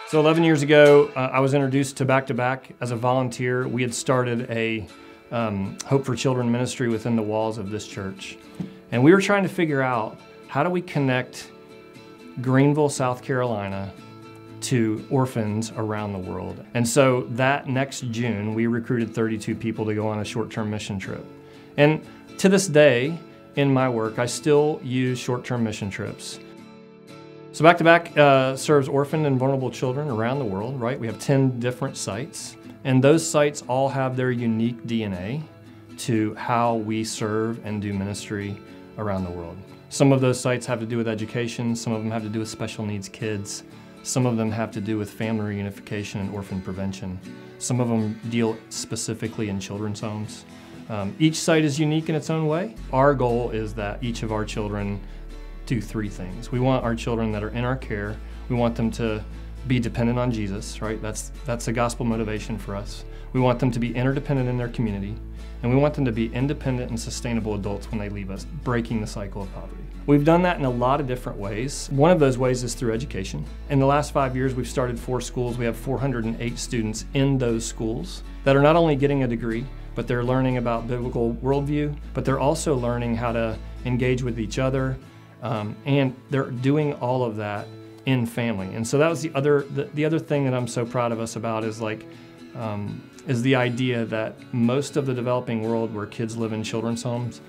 So 11 years ago, I was introduced to Back2Back as a volunteer. We had started a Hope for Children ministry within the walls of this church. And we were trying to figure out, how do we connect Greenville, South Carolina to orphans around the world? And so that next June, we recruited 32 people to go on a short-term mission trip. And to this day, in my work, I still use short-term mission trips. So Back2Back serves orphaned and vulnerable children around the world, right? We have 10 different sites, and those sites all have their unique DNA to how we serve and do ministry around the world. Some of those sites have to do with education, some of them have to do with special needs kids, some of them have to do with family reunification and orphan prevention. Some of them deal specifically in children's homes. Each site is unique in its own way. Our goal is that each of our children do three things. We want our children that are in our care, we want them to be dependent on Jesus, right? That's a gospel motivation for us. We want them to be interdependent in their community, and we want them to be independent and sustainable adults when they leave us, breaking the cycle of poverty. We've done that in a lot of different ways. One of those ways is through education. In the last 5 years, we've started 4 schools. We have 408 students in those schools that are not only getting a degree, but they're learning about biblical worldview, but they're also learning how to engage with each other, and they're doing all of that in family. And so that was the other thing that I'm so proud of us about is is the idea that most of the developing world where kids live in children's homes,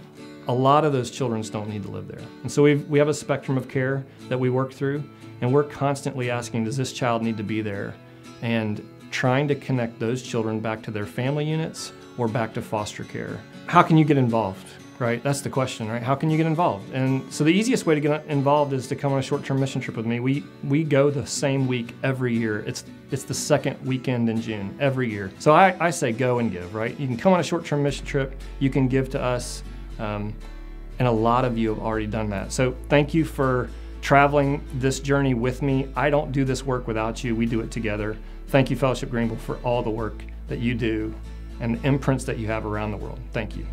a lot of those children don't need to live there. And so we have a spectrum of care that we work through, and we're constantly asking, does this child need to be there? And trying to connect those children back to their family units or back to foster care. How can you get involved? Right? That's the question, right? How can you get involved? And so the easiest way to get involved is to come on a short-term mission trip with me. We go the same week every year. It's the second weekend in June every year. So I say go and give, right? You can come on a short-term mission trip, you can give to us, and a lot of you have already done that. So thank you for traveling this journey with me. I don't do this work without you. We do it together. Thank you, Fellowship Greenville, for all the work that you do and the imprints that you have around the world. Thank you.